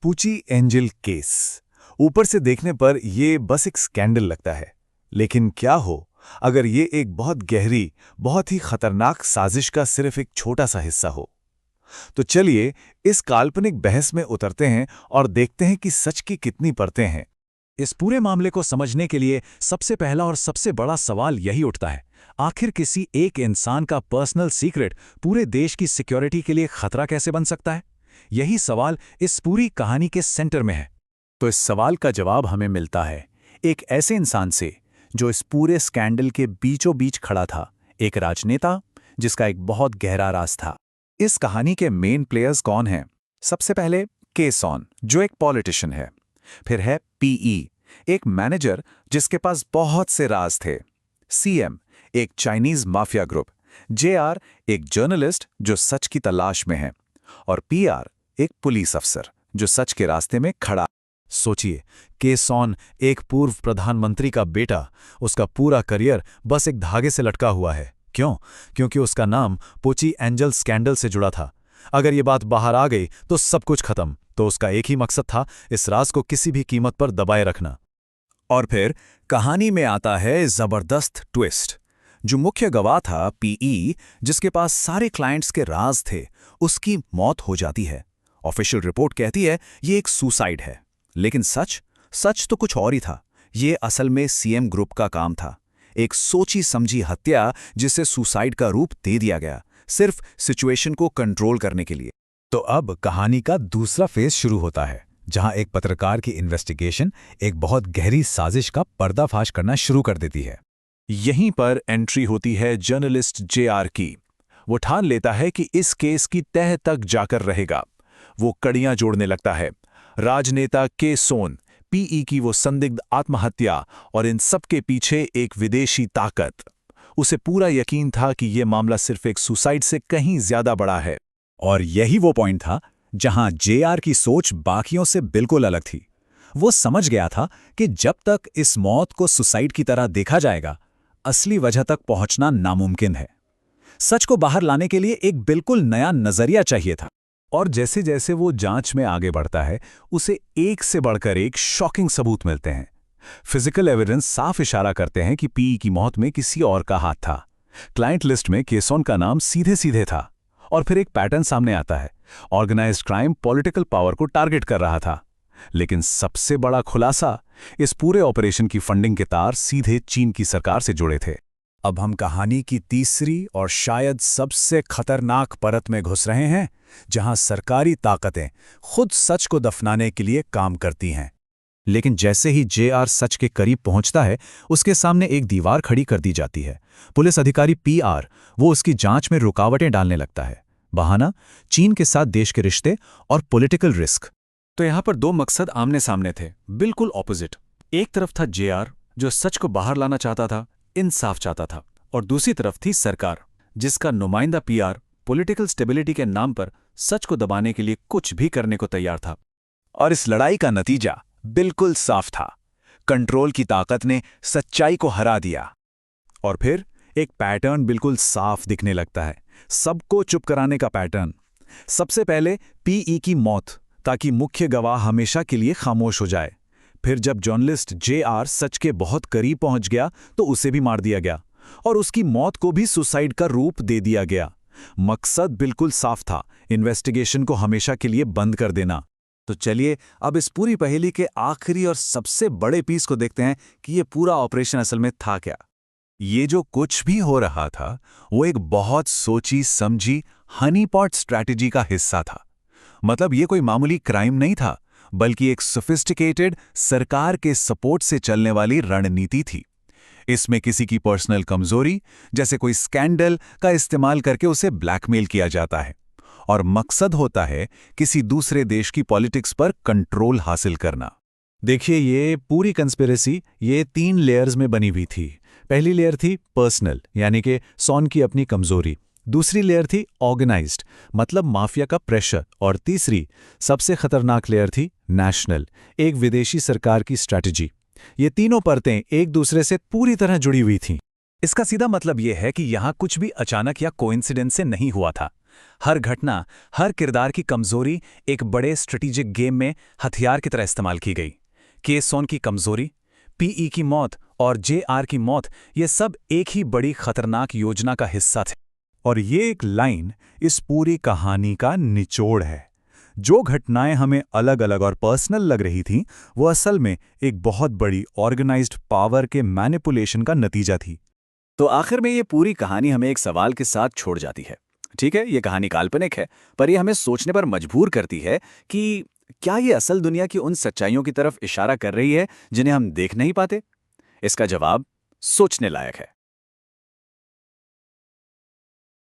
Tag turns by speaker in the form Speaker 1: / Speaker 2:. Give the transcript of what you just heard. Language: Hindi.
Speaker 1: पुची एंजल केस। ऊपर से देखने पर ये बस एक स्कैंडल लगता है, लेकिन क्या हो अगर ये एक बहुत गहरी, बहुत ही खतरनाक साजिश का सिर्फ एक छोटा सा हिस्सा हो। तो चलिए इस काल्पनिक बहस में उतरते हैं और देखते हैं कि सच की कितनी परतें हैं।
Speaker 2: इस पूरे मामले को समझने के लिए सबसे पहला और सबसे बड़ा सवाल यही उठता है, आखिर किसी एक इंसान का पर्सनल सीक्रेट पूरे देश की सिक्योरिटी के लिए खतरा कैसे बन सकता है? यही सवाल इस पूरी कहानी के सेंटर में है।
Speaker 3: तो इस सवाल का जवाब हमें मिलता है एक ऐसे इंसान से जो इस पूरे स्कैंडल के बीचों बीच खड़ा था, एक राजनेता जिसका एक बहुत गहरा राज था। इस कहानी के मेन प्लेयर्स कौन हैं? सबसे पहले के सॉन, जो एक पॉलिटिशियन है। फिर है पीई, एक मैनेजर जिसके पास बहुत से राज थे। सीएम, एक चाइनीज माफिया ग्रुप। जेआर, एक जर्नलिस्ट जो सच की तलाश में है। और पीआर, एक पुलिस अफसर जो सच के रास्ते में खड़ा।
Speaker 2: सोचिए, के सॉन एक पूर्व प्रधानमंत्री का बेटा, उसका पूरा करियर बस एक धागे से लटका हुआ है। क्यों? क्योंकि उसका नाम पुची एंजल स्कैंडल से जुड़ा था। अगर ये बात बाहर आ गई तो सब कुछ खत्म। तो उसका एक ही मकसद था, इस राज को किसी भी कीमत पर दबाए रखना।
Speaker 3: और फिर कहानी में आता है जबरदस्त ट्विस्ट। जो मुख्य गवाह था पीई, जिसके पास सारे क्लाइंट्स के राज थे, उसकी मौत हो जाती है। ऑफिशियल रिपोर्ट कहती है ये एक सुसाइड है, लेकिन सच तो कुछ और ही था। ये असल में सीएम ग्रुप का काम था, एक सोची समझी हत्या जिसे सुसाइड का रूप दे दिया गया, सिर्फ सिचुएशन को कंट्रोल करने के लिए।
Speaker 2: तो अब कहानी का दूसरा फेज शुरू होता है, जहां एक पत्रकार की इन्वेस्टिगेशन एक बहुत गहरी साजिश का पर्दाफाश करना शुरू कर देती है।
Speaker 1: यहीं पर एंट्री होती है जर्नलिस्ट जेआर की। वो ठान लेता है कि इस केस की तह तक जाकर रहेगा। वो कड़ियां जोड़ने लगता है। राजनेता के सोन, पीई की वो संदिग्ध आत्महत्या और इन सब के पीछे एक विदेशी ताकत। उसे पूरा यकीन था कि यह मामला सिर्फ एक सुसाइड से कहीं ज्यादा बड़ा है।
Speaker 3: और यही वो पॉइंट था जहां जेआर की सोच बाकियों से बिल्कुल अलग थी। वो समझ गया था कि जब तक इस मौत को सुसाइड की तरह देखा जाएगा, असली वजह तक पहुंचना नामुमकिन है। सच को बाहर लाने के लिए एक बिल्कुल नया नजरिया चाहिए था।
Speaker 1: और जैसे जैसे वो जांच में आगे बढ़ता है, उसे एक से बढ़कर एक शॉकिंग सबूत मिलते हैं। फिजिकल एविडेंस साफ इशारा करते हैं कि पीई की मौत में किसी और का हाथ था। क्लाइंट लिस्ट में केसॉन का नाम सीधे सीधे था। और फिर एक पैटर्न सामने आता है, ऑर्गेनाइज्ड क्राइम पॉलिटिकल पावर को टारगेट कर रहा था। लेकिन सबसे बड़ा खुलासा, इस पूरे ऑपरेशन की फंडिंग के तार सीधे चीन की सरकार से जुड़े थे।
Speaker 3: अब हम कहानी की तीसरी और शायद सबसे खतरनाक परत में घुस रहे हैं, जहां सरकारी ताकतें खुद सच को दफनाने के लिए काम करती हैं। लेकिन जैसे ही जेआर सच के करीब पहुंचता है, उसके सामने एक दीवार खड़ी कर दी जाती है। पुलिस अधिकारी पीआर, वो उसकी जांच में रुकावटें डालने लगता है। बहाना, चीन के साथ देश के रिश्ते और पॉलिटिकल रिस्क।
Speaker 2: तो यहां पर दो मकसद आमने सामने थे, बिल्कुल ऑपोजिट। एक तरफ था जेआर, जो सच को बाहर लाना चाहता था, इंसाफ चाहता था, और दूसरी तरफ थी सरकार, जिसका नुमाइंदा पीआर पॉलिटिकल स्टेबिलिटी के नाम पर सच को दबाने के लिए कुछ भी करने को तैयार था।
Speaker 3: और इस लड़ाई का नतीजा बिल्कुल साफ था। कंट्रोल की ताकत ने सच्चाई को हरा दिया।
Speaker 1: और फिर एक पैटर्न बिल्कुल साफ दिखने लगता है, सबको चुप कराने का पैटर्न। सबसे पहले पीई की मौत, ताकि मुख्य गवाह हमेशा के लिए खामोश हो जाए। फिर जब जर्नलिस्ट जेआर सच के बहुत करीब पहुंच गया, तो उसे भी मार दिया गया और उसकी मौत को भी सुसाइड का रूप दे दिया गया। मकसद बिल्कुल साफ था, इन्वेस्टिगेशन को हमेशा के लिए बंद कर देना।
Speaker 3: तो चलिए अब इस पूरी पहेली के आखिरी और सबसे बड़े पीस को देखते हैं कि ये पूरा ऑपरेशन असल में था क्या।
Speaker 1: ये जो कुछ भी हो रहा था, वो एक बहुत सोची समझी हनी पॉट स्ट्रैटेजी का हिस्सा था। मतलब ये कोई मामूली क्राइम नहीं था, बल्कि एक सोफिस्टिकेटेड, सरकार के सपोर्ट से चलने वाली रणनीति थी। इसमें किसी की पर्सनल कमजोरी, जैसे कोई स्कैंडल, का इस्तेमाल करके उसे ब्लैकमेल किया जाता है, और मकसद होता है किसी दूसरे देश की पॉलिटिक्स पर कंट्रोल हासिल करना।
Speaker 2: देखिए, ये पूरी कंस्पिरेसी ये 3 लेयर्स में बनी हुई थी। पहली लेयर थी पर्सनल, यानी कि सॉन की अपनी कमजोरी। दूसरी लेयर थी ऑर्गेनाइज्ड, मतलब माफिया का प्रेशर। और तीसरी, सबसे खतरनाक लेयर थी नेशनल, एक विदेशी सरकार की स्ट्रैटेजी। ये तीनों परतें एक दूसरे से पूरी तरह जुड़ी हुई थीं।
Speaker 1: इसका सीधा मतलब यह है कि यहां कुछ भी अचानक या कोइंसिडेंस से नहीं हुआ था।
Speaker 3: हर घटना, हर किरदार की कमजोरी एक बड़े स्ट्रेटेजिक गेम में हथियार की तरह इस्तेमाल की गई। के सोन की कमजोरी, पीई की मौत और जेआर की मौत, ये सब एक ही बड़ी खतरनाक योजना का हिस्सा थे।
Speaker 2: और ये एक लाइन इस पूरी कहानी का निचोड़ है। जो घटनाएं हमें अलग अलग और पर्सनल लग रही थीं, वो असल में एक बहुत बड़ी ऑर्गेनाइज्ड पावर के मैनिपुलेशन का नतीजा थी।
Speaker 3: तो आखिर में ये पूरी कहानी हमें एक सवाल के साथ छोड़ जाती है। ठीक है, ये कहानी काल्पनिक है, पर ये हमें सोचने पर मजबूर करती है कि क्या ये असल दुनिया की उन सच्चाइयों की तरफ इशारा कर रही है जिन्हें हम देख नहीं पाते? इसका जवाब सोचने लायक है।